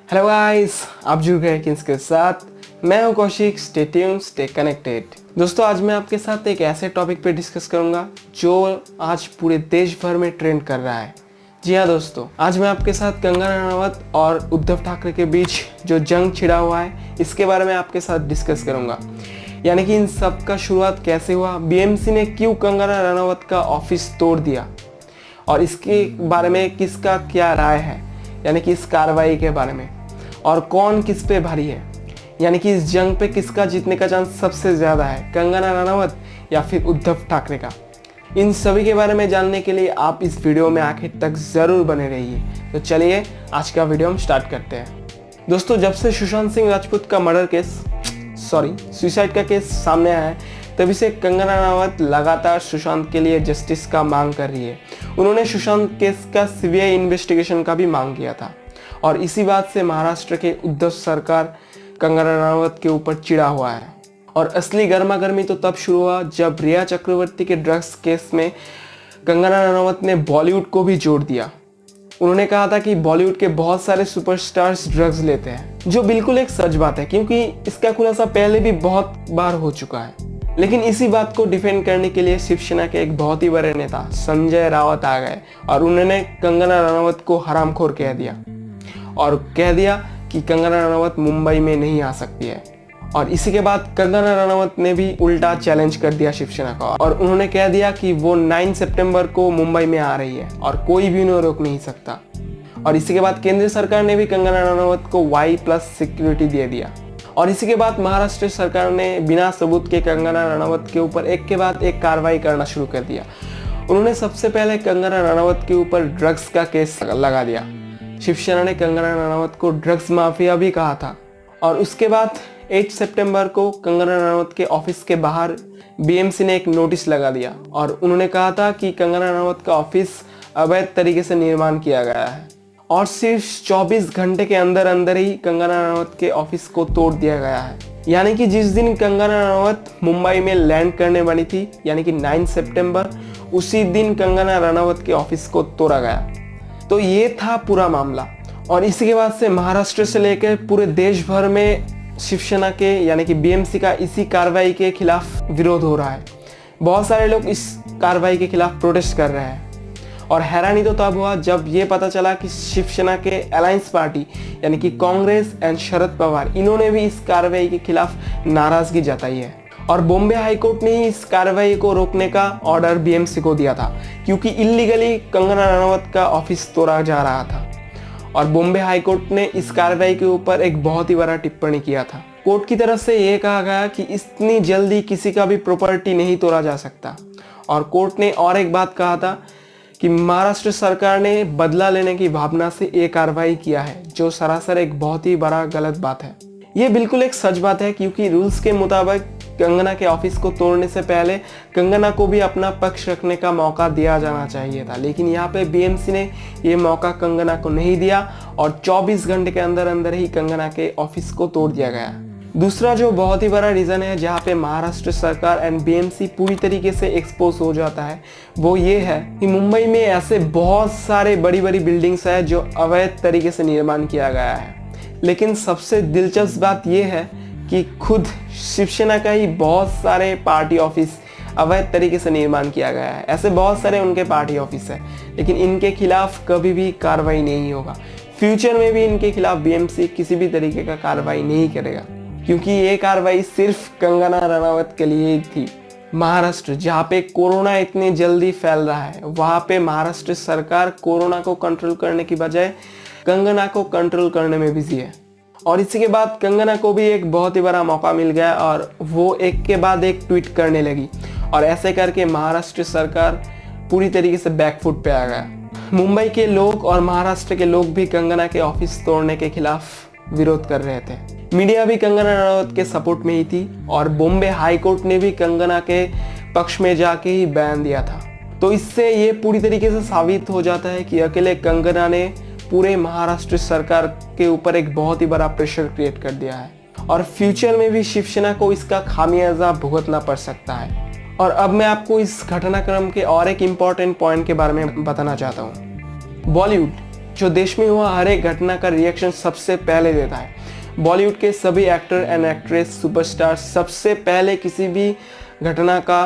Hello guys, आप जुड़ गए किन्स के साथ। मैं हूं Kaushik. Stay tuned, stay connected. दोस्तों, आज मैं आपके साथ एक ऐसे टॉपिक पे डिस्कस करूंगा जो आज पूरे देश भर में ट्रेंड कर रहा है। जी हाँ दोस्तों, आज मैं आपके साथ कंगना रनावत और उद्धव ठाकरे के बीच जो जंग छिड़ा हुआ है इसके बारे में आपके साथ डिस्कस करूंगा। यानी कि इन सब का शुरुआत कैसे हुआ, बीएमसी ने क्यों कंगना रनावत का ऑफिस तोड़ दिया और इसके बारे में किसका क्या राय है, यानी कि इस कार्रवाई के बारे में, और कौन किस पे भारी है, यानी कि इस जंग पे किसका जीतने का चांस सबसे ज़्यादा है, कंगना रनावत या फिर उद्धव ठाकरे का। इन सभी के बारे में जानने के लिए आप इस वीडियो में आखिर तक ज़रूर बने रहिए। तो चलिए आज का वीडियो हम स्टार्ट करते हैं। दोस्तों, जब से सुशांत सिंह राजपूत का मर्डर केस सुसाइड का केस सामने आया है, तभी से कंगना रनावत लगातार सुशांत के लिए जस्टिस का मांग कर रही है। उन्होंने सुशांत केस का सीबीआई इन्वेस्टिगेशन का भी मांग किया था और इसी बात से महाराष्ट्र के उद्धव सरकार कंगना रनावत के ऊपर चिढ़ा हुआ है। और असली गर्मा गर्मी तो तब शुरू हुआ जब रिया चक्रवर्ती के ड्रग्स केस में कंगना रनावत ने बॉलीवुड को भी जोड़ दिया। उन्होंने कहा था कि बॉलीवुड के बहुत सारे सुपरस्टार्स ड्रग्स लेते हैं, जो बिल्कुल एक सच बात है क्योंकि इसका खुलासा पहले भी बहुत बार हो चुका है। लेकिन इसी बात को डिफेंड करने के लिए शिवसेना के एक बहुत ही बड़े नेता संजय राउत आ गए और उन्होंने कंगना रनावत को हरामखोर कह दिया और कह दिया कि कंगना रनावत मुंबई में नहीं आ सकती है। और इसी के बाद कंगना रनावत ने भी उल्टा चैलेंज कर दिया शिवसेना का और उन्होंने कह दिया कि वो 9 सितंबर को मुंबई में आ रही है और कोई भी उन्हें रोक नहीं सकता। और इसी के बाद केंद्र सरकार ने भी कंगना रनावत को Y+ सिक्योरिटी दे दिया। और इसी के बाद महाराष्ट्र सरकार ने बिना सबूत के कंगना रनावत के ऊपर एक के बाद एक कार्रवाई करना शुरू कर दिया। उन्होंने सबसे पहले कंगना रनावत के ऊपर ड्रग्स का केस लगा दिया। शिवसेना ने कंगना रनावत को ड्रग्स माफिया भी कहा था। और उसके बाद 8 सितंबर को कंगना रनावत के ऑफिस के बाहर बीएमसी ने एक नोटिस लगा दिया और उन्होंने कहा था कि कंगना रनावत का ऑफिस अवैध तरीके से निर्माण किया गया है। और सिर्फ 24 घंटे के अंदर अंदर ही कंगना रनावत के ऑफिस को तोड़ दिया गया है। यानी कि जिस दिन कंगना रनावत मुंबई में लैंड करने वाली थी, यानी कि 9 सितंबर, उसी दिन कंगना रनावत के ऑफिस को तोड़ा गया। तो ये था पूरा मामला। और इसी के बाद से महाराष्ट्र से लेकर पूरे देश भर में शिवसेना के यानी कि बीएमसी का इसी कार्रवाई के खिलाफ विरोध हो रहा है। बहुत सारे लोग इस कार्रवाई के खिलाफ प्रोटेस्ट कर रहे हैं। और हैरानी तो तब हुआ जब ये पता चला कि शिवसेना के अलायंस पार्टी यानी कि कांग्रेस एंड शरद पवार, इन्होंने भी इस कार्रवाई के खिलाफ नाराजगी जताई है। और बॉम्बे हाईकोर्ट ने ही इस कार्रवाई को रोकने का ऑर्डर बीएमसी को दिया था क्योंकि इल्लीगली कंगना रनावत का ऑफिस तोड़ा जा रहा था। और बॉम्बे हाईकोर्ट ने इस कार्रवाई के ऊपर एक बहुत ही बड़ा टिप्पणी किया था। कोर्ट की तरफ से यह कहा गया कि इतनी जल्दी किसी का भी प्रॉपर्टी नहीं तोड़ा जा सकता। और कोर्ट ने और एक बात कहा था कि महाराष्ट्र सरकार ने बदला लेने की भावना से ये कार्रवाई किया है, जो सरासर एक बहुत ही बड़ा गलत बात है। ये बिल्कुल एक सच बात है क्योंकि रूल्स के मुताबिक कंगना के ऑफिस को तोड़ने से पहले कंगना को भी अपना पक्ष रखने का मौका दिया जाना चाहिए था। लेकिन यहाँ पे बीएमसी ने ये मौका कंगना को नहीं दिया और 24 घंटे के अंदर अंदर ही कंगना के ऑफिस को तोड़ दिया गया। दूसरा जो बहुत ही बड़ा रीज़न है जहाँ पे महाराष्ट्र सरकार एंड बीएमसी पूरी तरीके से एक्सपोज हो जाता है, वो ये है कि मुंबई में ऐसे बहुत सारे बड़ी बड़ी बिल्डिंग्स है जो अवैध तरीके से निर्माण किया गया है। लेकिन सबसे दिलचस्प बात यह है कि खुद शिवसेना का ही बहुत सारे पार्टी ऑफिस अवैध तरीके से निर्माण किया गया है। ऐसे बहुत सारे उनके पार्टी ऑफिस है, लेकिन इनके खिलाफ कभी भी कार्रवाई नहीं होगा। फ्यूचर में भी इनके खिलाफ बीएमसी किसी भी तरीके का कार्रवाई नहीं करेगा क्योंकि ये कार्रवाई सिर्फ कंगना रनावत के लिए ही थी। महाराष्ट्र जहाँ पे कोरोना इतनी जल्दी फैल रहा है, वहाँ पे महाराष्ट्र सरकार कोरोना को कंट्रोल करने की बजाय कंगना को कंट्रोल करने में बिजी है। और इसी के बाद कंगना को भी एक बहुत ही बड़ा मौका मिल गया और वो एक के बाद एक ट्वीट करने लगी और ऐसे करके महाराष्ट्र सरकार पूरी तरीके से बैकफुट पे आ गया। मुंबई के लोग और महाराष्ट्र के लोग भी कंगना के ऑफिस तोड़ने के खिलाफ विरोध कर रहे थे। मीडिया भी कंगना रनावत के सपोर्ट में ही थी और बॉम्बे हाईकोर्ट ने भी कंगना के पक्ष में जाके ही बयान दिया था। तो इससे ये पूरी तरीके से साबित हो जाता है कि अकेले कंगना ने पूरे महाराष्ट्र सरकार के ऊपर एक बहुत ही बड़ा प्रेशर क्रिएट कर दिया है और फ्यूचर में भी शिवसेना को इसका खामियाजा भुगतना पड़ सकता है। और अब मैं आपको इस घटनाक्रम के और एक इम्पॉर्टेंट पॉइंट के बारे में बताना चाहता हूँ। बॉलीवुड जो देश में हुआ हर एक घटना का रिएक्शन सबसे पहले देता है। बॉलीवुड के सभी एक्टर एंड एक्ट्रेस, सुपरस्टार सबसे पहले किसी भी घटना का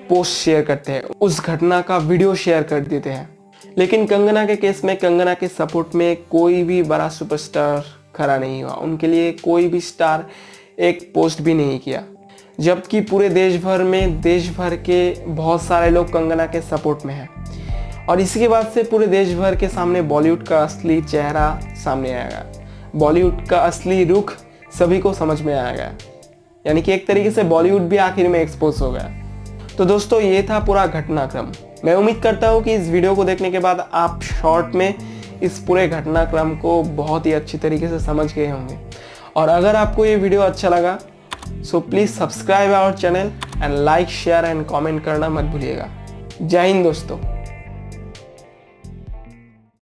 पोस्ट शेयर करते हैं, उस घटना का वीडियो शेयर कर देते हैं। लेकिन कंगना के केस में कंगना के सपोर्ट में कोई भी बड़ा सुपरस्टार खड़ा नहीं हुआ, उनके लिए कोई भी स्टार एक पोस्ट भी नहीं किया, जबकि पूरे देश भर के बहुत सारे लोग कंगना के सपोर्ट में हैं। और इसके बाद से पूरे देश भर के सामने बॉलीवुड का असली चेहरा सामने आएगा, बॉलीवुड का असली रुख सभी को समझ में आ गया, यानी कि एक तरीके से बॉलीवुड भी आखिर में एक्सपोज हो गया। तो दोस्तों ये था पूरा घटनाक्रम। मैं उम्मीद करता हूँ कि इस वीडियो को देखने के बाद आप शॉर्ट में इस पूरे घटनाक्रम को बहुत ही अच्छी तरीके से समझ गए होंगे। और अगर आपको ये वीडियो अच्छा लगा so please subscribe our channel and like, share and comment करना मत भूलिएगा। जय हिंद दोस्तों।